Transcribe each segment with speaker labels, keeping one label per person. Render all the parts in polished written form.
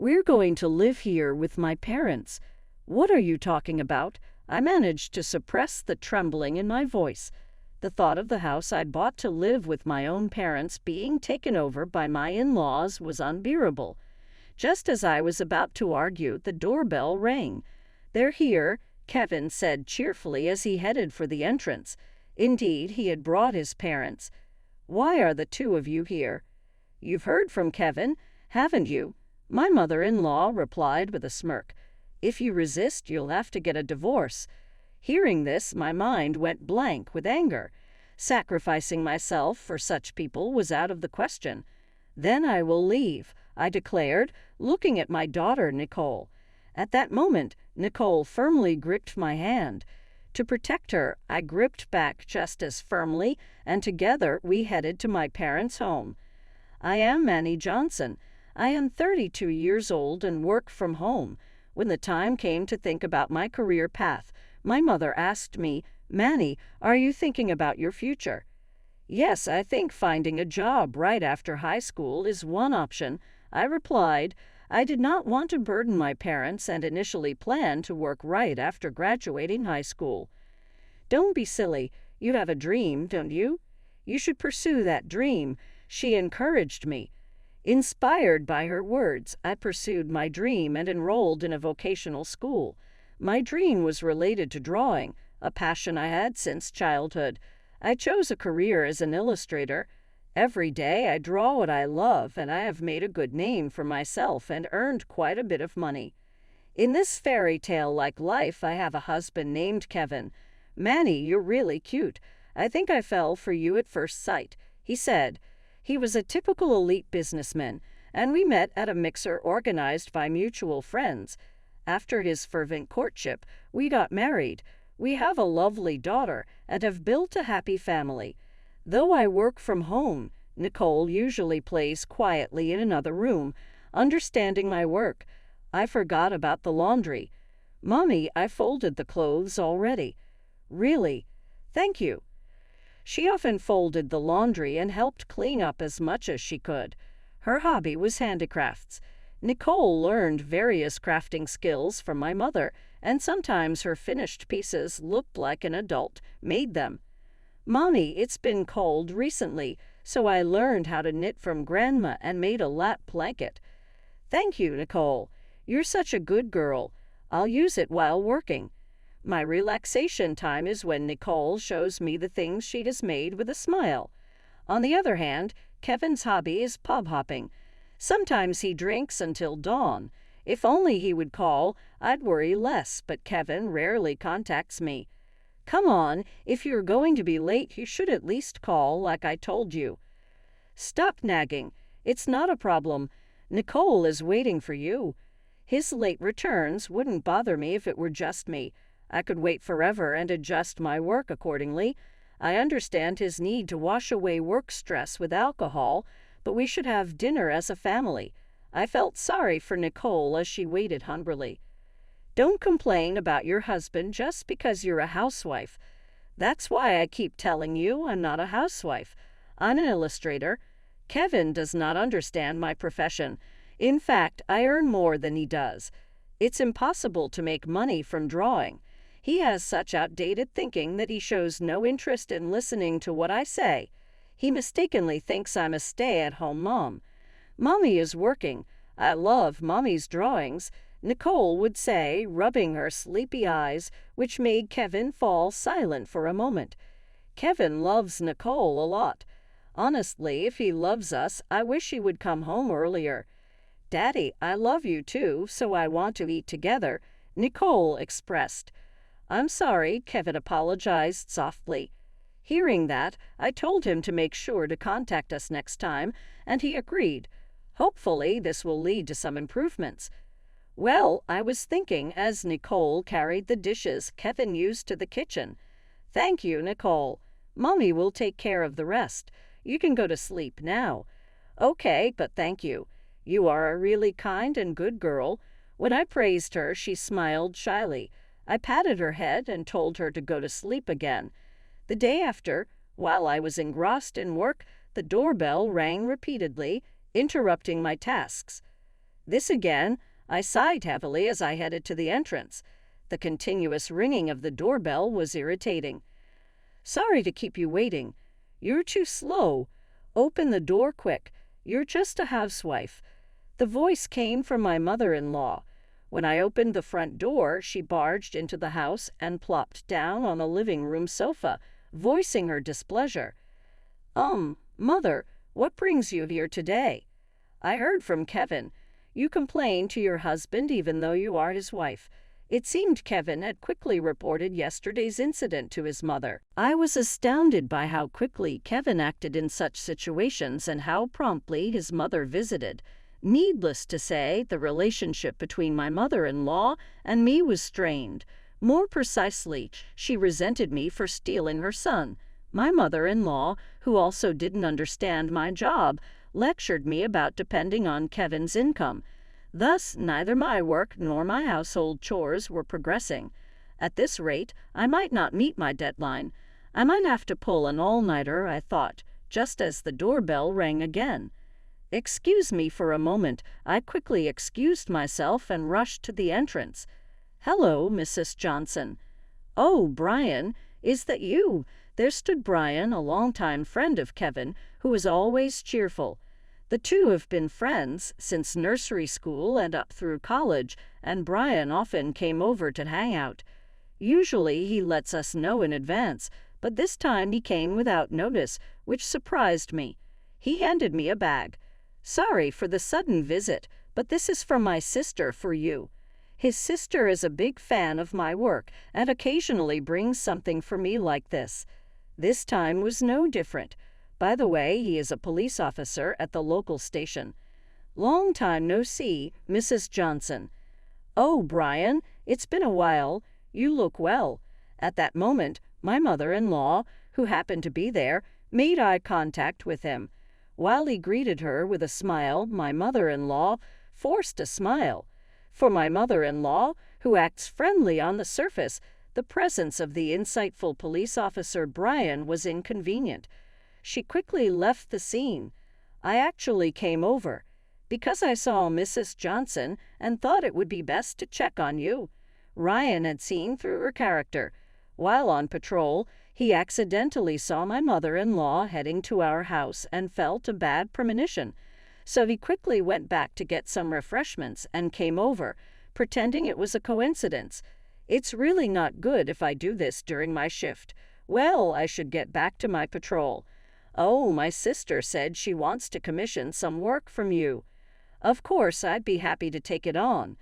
Speaker 1: We're going to live here with my parents. What are you talking about? I managed to suppress the trembling in my voice. The thought of the house I'd bought to live with my own parents being taken over by my in-laws was unbearable. Just as I was about to argue, the doorbell rang. "They're here," Kevin said cheerfully as he headed for the entrance. Indeed, he had brought his parents. "Why are the two of you here?" "You've heard from Kevin, haven't you?" My mother-in-law replied with a smirk. "If you resist, you'll have to get a divorce." Hearing this, my mind went blank with anger. Sacrificing myself for such people was out of the question. "Then I will leave," I declared, looking at my daughter, Nicole. At that moment, Nicole firmly gripped my hand. To protect her, I gripped back just as firmly, and together we headed to my parents' home. I am Manny Johnson. I am 32 years old and work from home. When the time came to think about my career path, my mother asked me, "Manny, are you thinking about your future?" "Yes, I think finding a job right after high school is one option," I replied. I did not want to burden my parents and initially planned to work right after graduating high school. "Don't be silly. You have a dream, don't you? You should pursue that dream," she encouraged me. Inspired by her words, I pursued my dream and enrolled in a vocational school. My dream was related to drawing, a passion I had since childhood. I chose a career as an illustrator. Every day I draw what I love, and I have made a good name for myself and earned quite a bit of money. In this fairy tale-like life, I have a husband named Kevin. "Manny, you're really cute. I think I fell for you at first sight," he said. He was a typical elite businessman, and we met at a mixer organized by mutual friends. After his fervent courtship, we got married. We have a lovely daughter and have built a happy family. Though I work from home, Nicole usually plays quietly in another room, understanding my work. I forgot about the laundry. "Mommy, I folded the clothes already." "Really? Thank you." She often folded the laundry and helped clean up as much as she could. Her hobby was handicrafts. Nicole learned various crafting skills from my mother, and sometimes her finished pieces looked like an adult made them. "Mommy, it's been cold recently, so I learned how to knit from Grandma and made a lap blanket." "Thank you, Nicole. You're such a good girl. I'll use it while working." My relaxation time is when Nicole shows me the things she has made with a smile. On the other hand, Kevin's hobby is pub hopping. Sometimes he drinks until dawn. If only he would call, I'd worry less, but Kevin rarely contacts me. "Come on, if you're going to be late, you should at least call like I told you." "Stop nagging. It's not a problem. Nicole is waiting for you." His late returns wouldn't bother me if it were just me. I could wait forever and adjust my work accordingly. I understand his need to wash away work stress with alcohol, but we should have dinner as a family. I felt sorry for Nicole as she waited hungrily. "Don't complain about your husband just because you're a housewife. That's why I keep telling you I'm not a housewife. I'm an illustrator. Kevin does not understand my profession. In fact, I earn more than he does. It's impossible to make money from drawing. He has such outdated thinking that he shows no interest in listening to what I say. He mistakenly thinks I'm a stay-at-home mom. Mommy is working. I love Mommy's drawings," Nicole would say, rubbing her sleepy eyes, which made Kevin fall silent for a moment. Kevin loves Nicole a lot. Honestly, if he loves us, I wish he would come home earlier. "Daddy, I love you too, so I want to eat together," Nicole expressed. "I'm sorry," Kevin apologized softly. Hearing that, I told him to make sure to contact us next time, and he agreed. Hopefully, this will lead to some improvements. "Well, I was thinking," as Nicole carried the dishes Kevin used to the kitchen. "Thank you, Nicole. Mommy will take care of the rest. You can go to sleep now." "Okay, but thank you. You are a really kind and good girl." When I praised her, she smiled shyly. I patted her head and told her to go to sleep again. The day after, while I was engrossed in work, the doorbell rang repeatedly, interrupting my tasks. This again, I sighed heavily as I headed to the entrance. The continuous ringing of the doorbell was irritating. "Sorry to keep you waiting. You're too slow. Open the door quick. You're just a housewife." The voice came from my mother-in-law. When I opened the front door, she barged into the house and plopped down on a living room sofa, voicing her displeasure. Mother, what brings you here today?" "I heard from Kevin. You complained to your husband even though you are his wife." It seemed Kevin had quickly reported yesterday's incident to his mother. I was astounded by how quickly Kevin acted in such situations and how promptly his mother visited. Needless to say, the relationship between my mother-in-law and me was strained. More precisely, she resented me for stealing her son. My mother-in-law, who also didn't understand my job, lectured me about depending on Kevin's income. Thus, neither my work nor my household chores were progressing. At this rate, I might not meet my deadline. I might have to pull an all-nighter, I thought, just as the doorbell rang again. "Excuse me for a moment." I quickly excused myself and rushed to the entrance. "Hello, Mrs. Johnson." "Oh, Brian, is that you?" There stood Brian, a longtime friend of Kevin, who was always cheerful. The two have been friends since nursery school and up through college, and Brian often came over to hang out. Usually he lets us know in advance, but this time he came without notice, which surprised me. He handed me a bag. "Sorry for the sudden visit, but this is from my sister for you." His sister is a big fan of my work and occasionally brings something for me like this. This time was no different. By the way, he is a police officer at the local station. "Long time no see, Mrs. Johnson." "Oh, Brian, it's been a while. You look well." At that moment, my mother-in-law, who happened to be there, made eye contact with him. While he greeted her with a smile, my mother-in-law forced a smile. For my mother-in-law, who acts friendly on the surface, the presence of the insightful police officer Brian was inconvenient. She quickly left the scene. I actually came over because I saw Mrs. Johnson and thought it would be best to check on you. Ryan had seen through her character. While on patrol, he accidentally saw my mother-in-law heading to our house and felt a bad premonition. So he quickly went back to get some refreshments and came over, pretending it was a coincidence. It's really not good if I do this during my shift. Well, I should get back to my patrol. "Oh, my sister said she wants to commission some work from you." Of course, I'd be happy to take it on.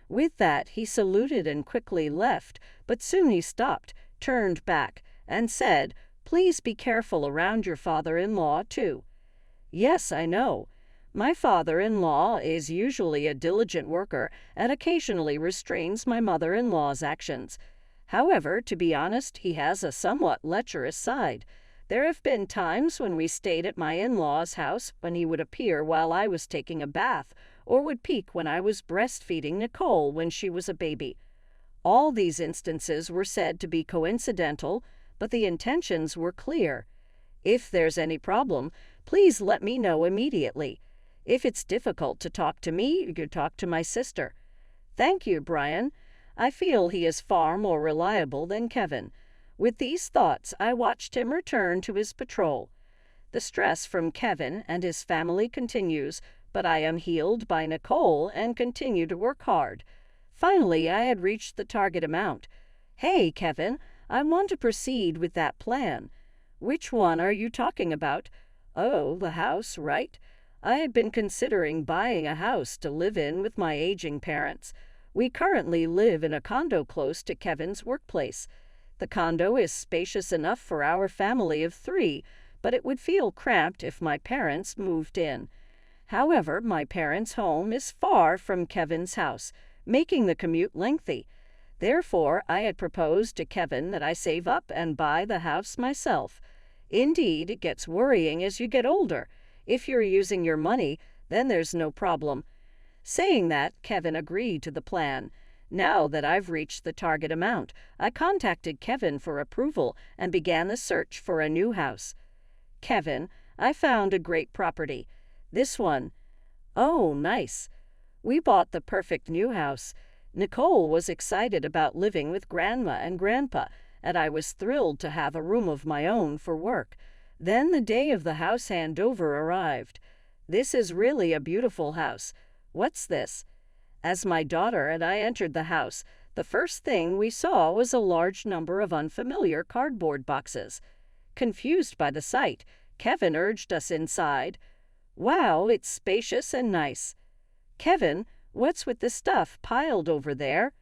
Speaker 1: With that, he saluted and quickly left, but soon he stopped, turned back, and said, "Please be careful around your father-in-law, too." Yes, I know. My father-in-law is usually a diligent worker and occasionally restrains my mother-in-law's actions. However, to be honest, he has a somewhat lecherous side. There have been times when we stayed at my in-law's house when he would appear while I was taking a bath, or would peek when I was breastfeeding Nicole when she was a baby. All these instances were said to be coincidental, but the intentions were clear. If there's any problem, please let me know immediately. If it's difficult to talk to me, you could talk to my sister. Thank you, Brian. I feel he is far more reliable than Kevin. With these thoughts, I watched him return to his patrol. The stress from Kevin and his family continues, but I am healed by Nicole and continue to work hard. Finally, I had reached the target amount. "Hey, Kevin, I want to proceed with that plan." "Which one are you talking about?" "Oh, the house, right? I had been considering buying a house to live in with my aging parents. We currently live in a condo close to Kevin's workplace. The condo is spacious enough for our family of 3, but it would feel cramped if my parents moved in. However, my parents' home is far from Kevin's house, making the commute lengthy. Therefore, I had proposed to Kevin that I save up and buy the house myself. Indeed, it gets worrying as you get older. If you're using your money, then there's no problem. Saying that, Kevin agreed to the plan. Now that I've reached the target amount, I contacted Kevin for approval and began the search for a new house. "Kevin, I found a great property. This one." "Oh, nice. We bought the perfect new house. Nicole was excited about living with Grandma and Grandpa, and I was thrilled to have a room of my own for work. Then the day of the house handover arrived. "This is really a beautiful house. What's this?" As my daughter and I entered the house, the first thing we saw was a large number of unfamiliar cardboard boxes. Confused by the sight, Kevin urged us inside. "Wow, it's spacious and nice." "Kevin, what's with the stuff piled over there?"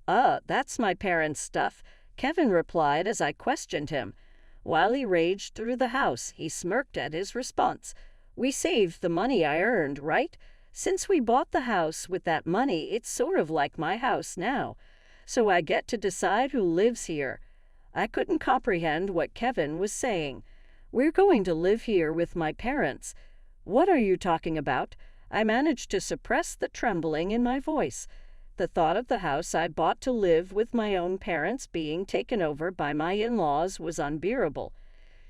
Speaker 1: That's my parents' stuff," Kevin replied as I questioned him. While he raged through the house, he smirked at his response. "We saved the money I earned, right? Since we bought the house with that money, it's sort of like my house now. So I get to decide who lives here." I couldn't comprehend what Kevin was saying. "We're going to live here with my parents." "What are you talking about?" I managed to suppress the trembling in my voice. The thought of the house I'd bought to live with my own parents being taken over by my in-laws was unbearable.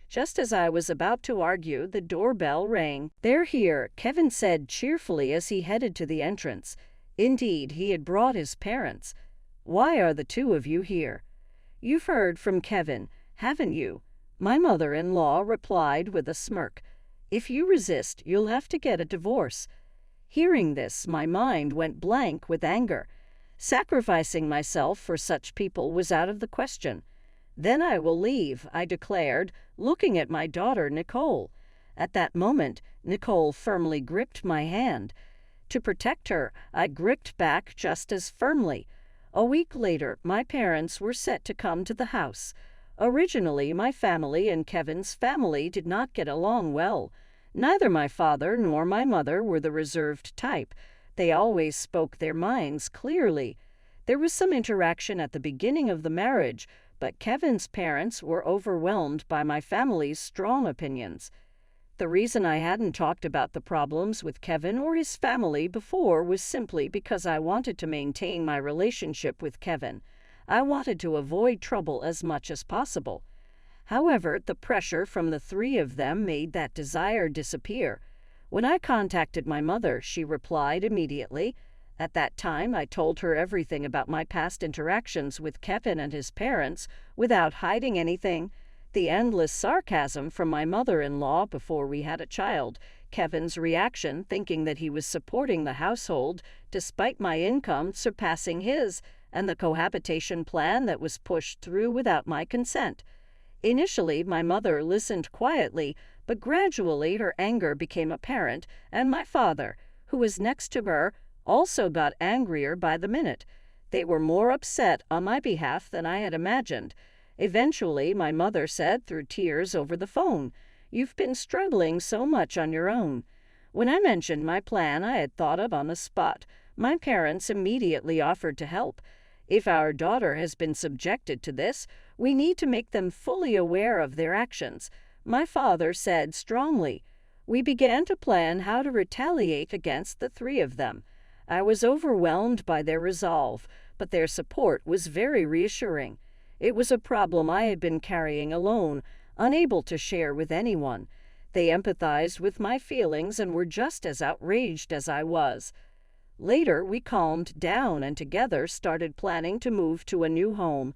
Speaker 1: Just as I was about to argue, the doorbell rang. "They're here," Kevin said cheerfully as he headed to the entrance. Indeed, he had brought his parents. "Why are the two of you here?" "You've heard from Kevin, haven't you?" My mother-in-law replied with a smirk. "If you resist, you'll have to get a divorce." Hearing this, my mind went blank with anger. Sacrificing myself for such people was out of the question. "Then I will leave," I declared, looking at my daughter Nicole. At that moment, Nicole firmly gripped my hand. To protect her, I gripped back just as firmly. A week later, my parents were set to come to the house. Originally, my family and Kevin's family did not get along well. Neither my father nor my mother were the reserved type. They always spoke their minds clearly. There was some interaction at the beginning of the marriage, but Kevin's parents were overwhelmed by my family's strong opinions. The reason I hadn't talked about the problems with Kevin or his family before was simply because I wanted to maintain my relationship with Kevin. I wanted to avoid trouble as much as possible. However, the pressure from the three of them made that desire disappear. When I contacted my mother, she replied immediately. At that time, I told her everything about my past interactions with Kevin and his parents without hiding anything. The endless sarcasm from my mother-in-law before we had a child, Kevin's reaction thinking that he was supporting the household despite my income surpassing his, and the cohabitation plan that was pushed through without my consent. Initially, my mother listened quietly, but gradually her anger became apparent, and my father, who was next to her, also got angrier by the minute. They were more upset on my behalf than I had imagined. Eventually, my mother said through tears over the phone, "You've been struggling so much on your own." When I mentioned my plan I had thought of on the spot, my parents immediately offered to help. "If our daughter has been subjected to this, we need to make them fully aware of their actions," my father said strongly. We began to plan how to retaliate against the three of them. I was overwhelmed by their resolve, but their support was very reassuring. It was a problem I had been carrying alone, unable to share with anyone. They empathized with my feelings and were just as outraged as I was. Later, we calmed down and together started planning to move to a new home.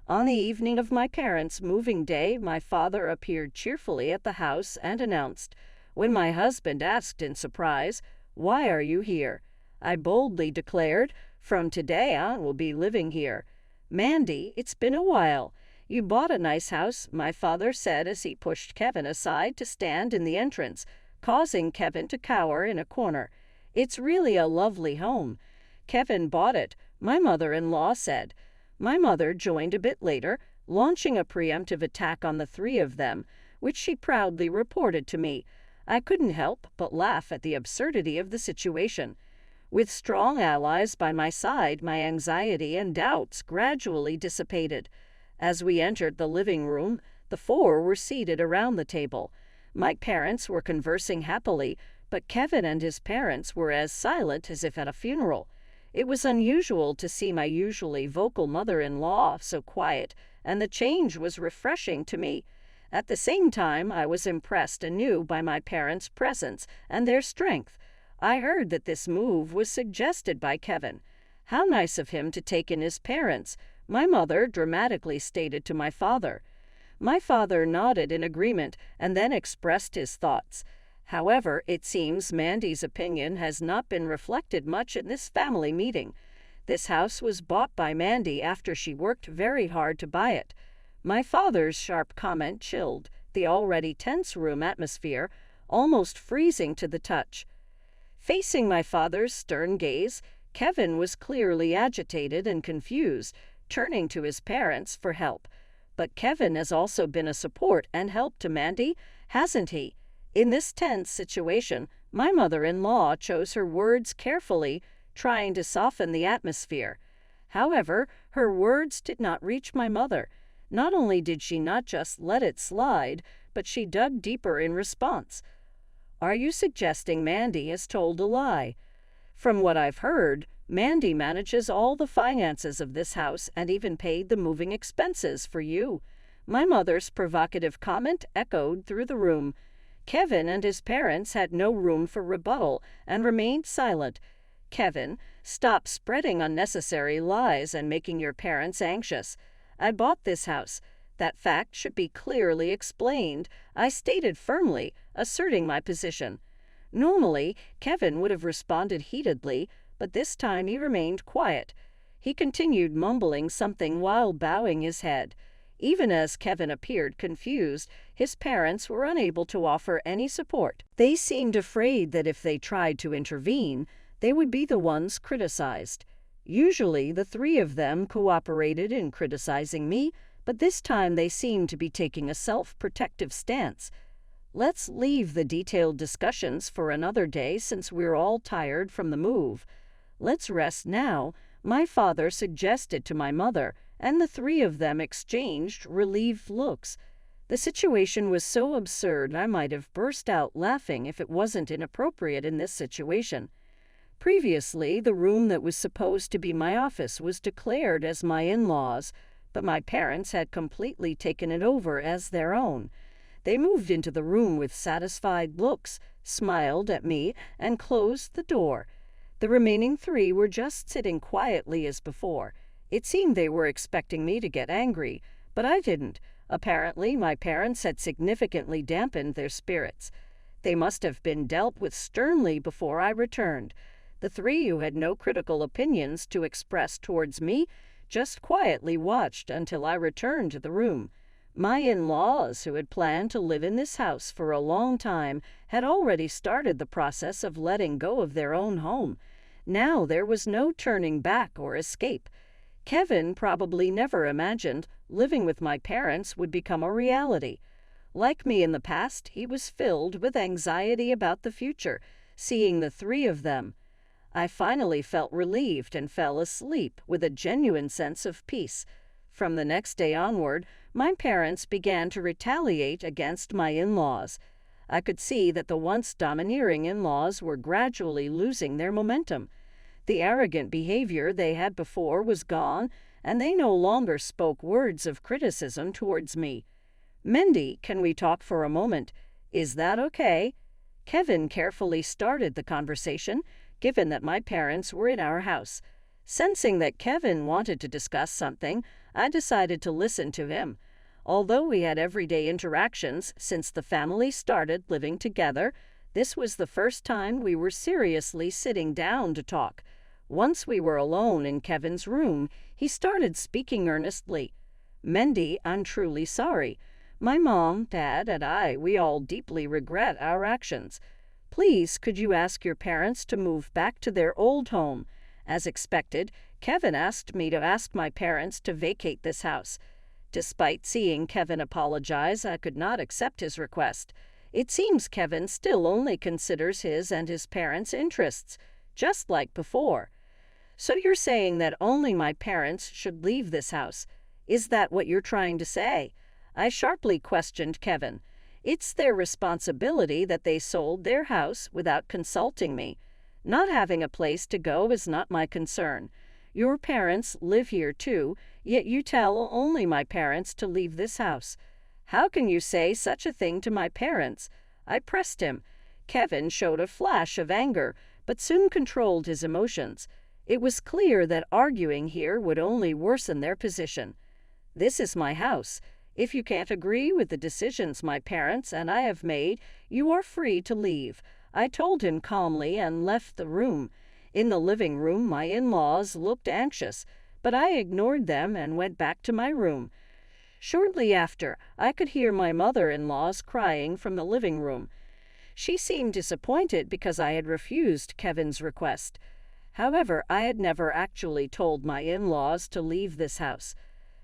Speaker 1: On the evening of my parents' moving day, my father appeared cheerfully at the house and announced. When my husband asked in surprise, "Why are you here?" I boldly declared, "From today on, we'll be living here." "Mandy, it's been a while. You bought a nice house," my father said as he pushed Kevin aside to stand in the entrance, causing Kevin to cower in a corner. "It's really a lovely home." "Kevin bought it," my mother-in-law said. My mother joined a bit later, launching a preemptive attack on the three of them, which she proudly reported to me. I couldn't help but laugh at the absurdity of the situation. With strong allies by my side, my anxiety and doubts gradually dissipated. As we entered the living room, the four were seated around the table. My parents were conversing happily, but Kevin and his parents were as silent as if at a funeral. It was unusual to see my usually vocal mother-in-law so quiet, and the change was refreshing to me. At the same time, I was impressed anew by my parents' presence and their strength. I heard that this move was suggested by Kevin. How nice of him to take in his parents, my mother dramatically stated to my father. My father nodded in agreement and then expressed his thoughts. However, it seems Mandy's opinion has not been reflected much in this family meeting. This house was bought by Mandy after she worked very hard to buy it. My father's sharp comment chilled the already tense room atmosphere, almost freezing to the touch. Facing my father's stern gaze, Kevin was clearly agitated and confused, turning to his parents for help. But Kevin has also been a support and help to Mandy, hasn't he? In this tense situation, my mother-in-law chose her words carefully, trying to soften the atmosphere. However, her words did not reach my mother. Not only did she not just let it slide, but she dug deeper in response. Are you suggesting Mandy has told a lie? From what I've heard, Mandy manages all the finances of this house and even paid the moving expenses for you. My mother's provocative comment echoed through the room. Kevin and his parents had no room for rebuttal and remained silent. Kevin, stop spreading unnecessary lies and making your parents anxious. I bought this house. That fact should be clearly explained, I stated firmly, asserting my position. Normally, Kevin would have responded heatedly, but this time he remained quiet. He continued mumbling something while bowing his head. Even as Kevin appeared confused, his parents were unable to offer any support. They seemed afraid that if they tried to intervene, they would be the ones criticized. Usually, the three of them cooperated in criticizing me, but this time they seemed to be taking a self-protective stance. Let's leave the detailed discussions for another day since we're all tired from the move. Let's rest now, my father suggested to my mother, and the three of them exchanged relieved looks. The situation was so absurd I might have burst out laughing if it wasn't inappropriate in this situation. Previously, the room that was supposed to be my office was declared as my in-laws, but my parents had completely taken it over as their own. They moved into the room with satisfied looks, smiled at me, and closed the door. The remaining three were just sitting quietly as before. It seemed they were expecting me to get angry, but I didn't. Apparently, my parents had significantly dampened their spirits. They must have been dealt with sternly before I returned. The three who had no critical opinions to express towards me just quietly watched until I returned to the room. My in-laws, who had planned to live in this house for a long time, had already started the process of letting go of their own home. Now there was no turning back or escape. Kevin probably never imagined living with my parents would become a reality. Like me in the past, he was filled with anxiety about the future, seeing the three of them. I finally felt relieved and fell asleep with a genuine sense of peace. From the next day onward, my parents began to retaliate against my in-laws. I could see that the once domineering in-laws were gradually losing their momentum. The arrogant behavior they had before was gone, and they no longer spoke words of criticism towards me. Mandy, can we talk for a moment? Is that okay? Kevin carefully started the conversation, given that my parents were in our house. Sensing that Kevin wanted to discuss something, I decided to listen to him. Although we had everyday interactions since the family started living together, this was the first time we were seriously sitting down to talk. Once we were alone in Kevin's room, he started speaking earnestly. Mandy, I'm truly sorry. My mom, Dad, and I, we all deeply regret our actions. Please, could you ask your parents to move back to their old home? As expected, Kevin asked me to ask my parents to vacate this house. Despite seeing Kevin apologize, I could not accept his request. It seems Kevin still only considers his and his parents' interests, just like before. So you're saying that only my parents should leave this house? Is that what you're trying to say? I sharply questioned Kevin. It's their responsibility that they sold their house without consulting me. Not having a place to go is not my concern. Your parents live here too, yet you tell only my parents to leave this house. How can you say such a thing to my parents? I pressed him. Kevin showed a flash of anger, but soon controlled his emotions. It was clear that arguing here would only worsen their position. "This is my house. If you can't agree with the decisions my parents and I have made, you are free to leave," I told him calmly and left the room. In the living room, my in-laws looked anxious, but I ignored them and went back to my room. Shortly after, I could hear my mother-in-law's crying from the living room. She seemed disappointed because I had refused Kevin's request. However, I had never actually told my in-laws to leave this house.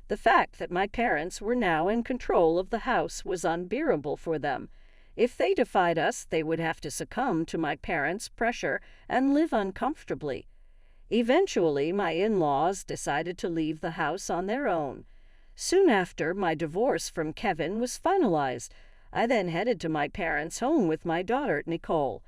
Speaker 1: The fact that my parents were now in control of the house was unbearable for them. If they defied us, they would have to succumb to my parents' pressure and live uncomfortably. Eventually, my in-laws decided to leave the house on their own. Soon after, my divorce from Kevin was finalized. I then headed to my parents' home with my daughter, Nicole.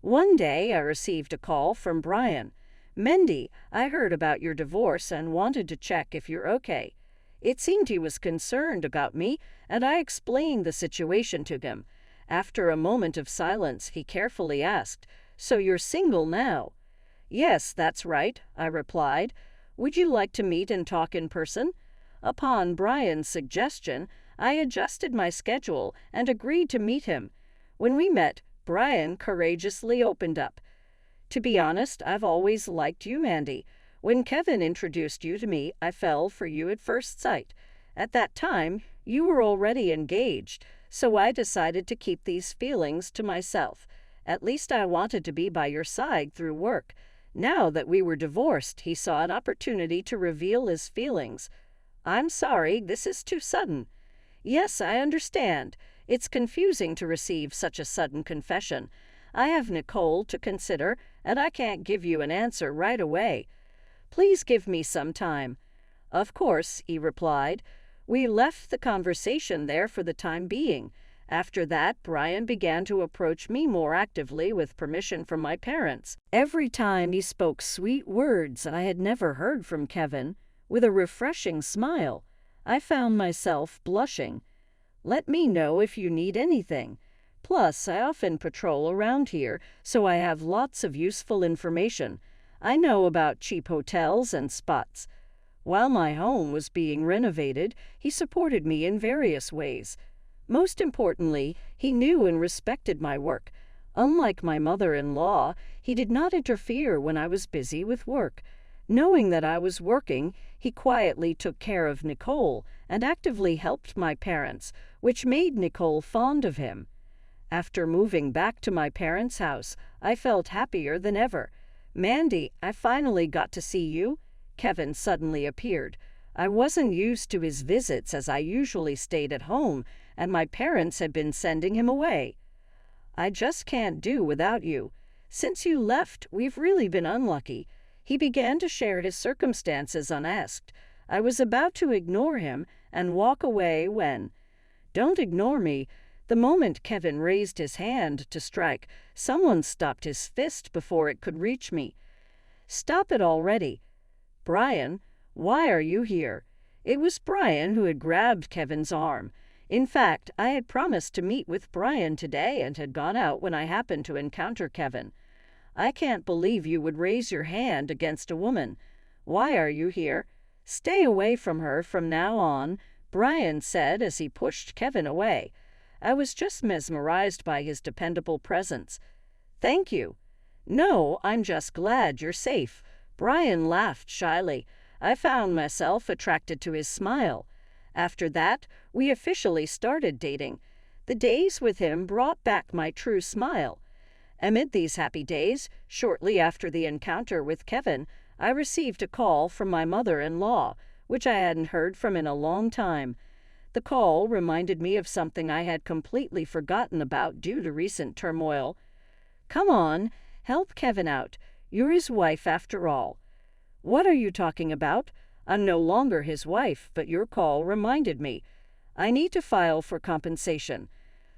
Speaker 1: One day, I received a call from Brian. "Mandy, I heard about your divorce and wanted to check if you're okay." It seemed he was concerned about me, and I explained the situation to him. After a moment of silence, he carefully asked, "So you're single now?" "Yes, that's right," I replied. "Would you like to meet and talk in person?" Upon Brian's suggestion, I adjusted my schedule and agreed to meet him. When we met, Brian courageously opened up. "To be honest, I've always liked you, Mandy. When Kevin introduced you to me, I fell for you at first sight. At that time, you were already engaged, so I decided to keep these feelings to myself. At least I wanted to be by your side through work. Now that we were divorced, he saw an opportunity to reveal his feelings. I'm sorry, this is too sudden." "Yes, I understand. It's confusing to receive such a sudden confession. I have Nicole to consider, and I can't give you an answer right away. Please give me some time." "Of course," he replied. We left the conversation there for the time being. After that, Brian began to approach me more actively with permission from my parents. Every time he spoke sweet words I had never heard from Kevin, with a refreshing smile, I found myself blushing. "Let me know if you need anything. Plus, I often patrol around here, so I have lots of useful information. I know about cheap hotels and spots." While my home was being renovated, he supported me in various ways. Most importantly, he knew and respected my work. Unlike my mother-in-law, he did not interfere when I was busy with work. Knowing that I was working, he quietly took care of Nicole and actively helped my parents, which made Nicole fond of him. After moving back to my parents' house, I felt happier than ever. "Mandy, I finally got to see you." Kevin suddenly appeared. I wasn't used to his visits as I usually stayed at home, and my parents had been sending him away. "I just can't do without you. Since you left, we've really been unlucky." He began to share his circumstances unasked. I was about to ignore him and walk away when— "Don't ignore me." The moment Kevin raised his hand to strike, someone stopped his fist before it could reach me. "Stop it already." "Brian, why are you here?" It was Brian who had grabbed Kevin's arm. In fact, I had promised to meet with Brian today and had gone out when I happened to encounter Kevin. "I can't believe you would raise your hand against a woman. Why are you here?" "Stay away from her from now on," Brian said as he pushed Kevin away. I was just mesmerized by his dependable presence. "Thank you." "No, I'm just glad you're safe." Brian laughed shyly. I found myself attracted to his smile. After that, we officially started dating. The days with him brought back my true smile. Amid these happy days, shortly after the encounter with Kevin, I received a call from my mother-in-law, which I hadn't heard from in a long time. The call reminded me of something I had completely forgotten about due to recent turmoil. "Come on, help Kevin out. You're his wife after all." "What are you talking about? I'm no longer his wife, but your call reminded me. I need to file for compensation."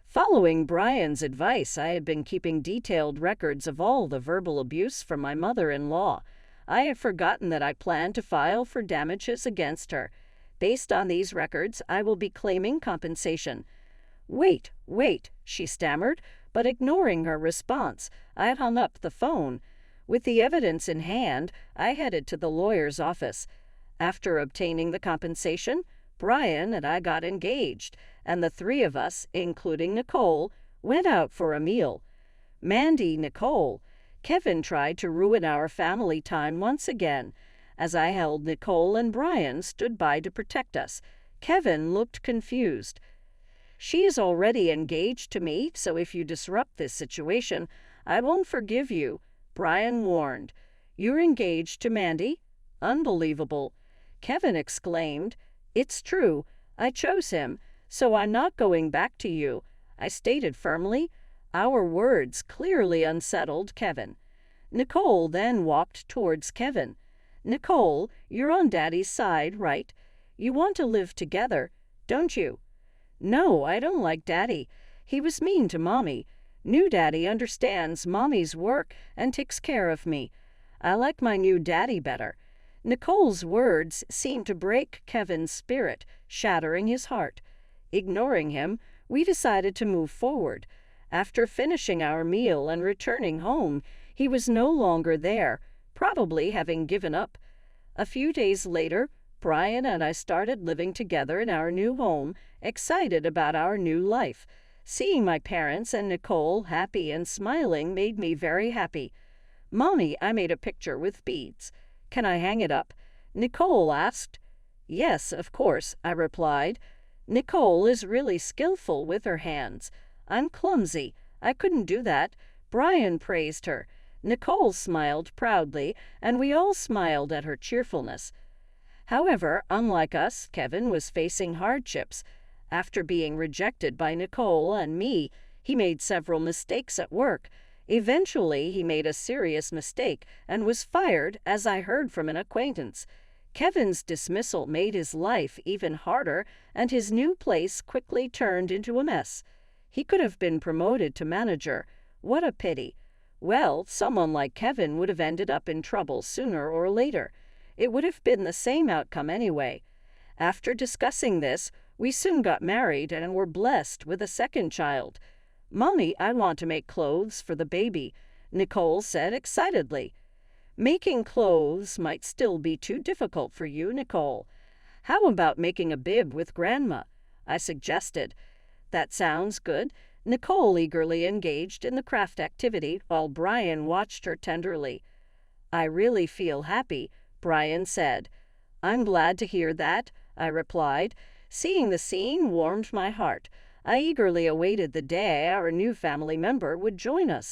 Speaker 1: Following Brian's advice, I had been keeping detailed records of all the verbal abuse from my mother-in-law. I had forgotten that I planned to file for damages against her. Based on these records, I will be claiming compensation. Wait, she stammered, but ignoring her response, I had hung up the phone. With the evidence in hand, I headed to the lawyer's office. After obtaining the compensation, Brian and I got engaged, and the three of us, including Nicole, went out for a meal. Mandy, Nicole, Kevin tried to ruin our family time once again. As I held Nicole and Brian stood by to protect us, Kevin looked confused. She is already engaged to me, so if you disrupt this situation, I won't forgive you, Brian warned. You're engaged to Mandy? Unbelievable. Kevin exclaimed. It's true. I chose him, so I'm not going back to you, I stated firmly. Our words clearly unsettled Kevin. Nicole then walked towards Kevin. Nicole, you're on Daddy's side, right? You want to live together, don't you? No, I don't like Daddy. He was mean to Mommy. New Daddy understands Mommy's work and takes care of me. I like my new daddy better. Nicole's words seemed to break Kevin's spirit, shattering his heart. Ignoring him, we decided to move forward. After finishing our meal and returning home, he was no longer there, probably having given up. A few days later, Brian and I started living together in our new home, excited about our new life. Seeing my parents and Nicole happy and smiling made me very happy. Mommy, I made a picture with beads. Can I hang it up? Nicole asked. Yes, of course, I replied. Nicole is really skillful with her hands. I'm clumsy. I couldn't do that. Brian praised her. Nicole smiled proudly, and we all smiled at her cheerfulness. However, unlike us, Kevin was facing hardships. After being rejected by Nicole and me, he made several mistakes at work. Eventually, he made a serious mistake and was fired, as I heard from an acquaintance. Kevin's dismissal made his life even harder, and his new place quickly turned into a mess. He could have been promoted to manager. What a pity. Well, someone like Kevin would have ended up in trouble sooner or later. It would have been the same outcome anyway. After discussing this, we soon got married and were blessed with a second child. Mommy, I want to make clothes for the baby, Nicole said excitedly. Making clothes might still be too difficult for you, Nicole. How about making a bib with Grandma? I suggested. That sounds good. Nicole eagerly engaged in the craft activity while Brian watched her tenderly. I really feel happy, Brian said. I'm glad to hear that, I replied. Seeing the scene warmed my heart. I eagerly awaited the day our new family member would join us.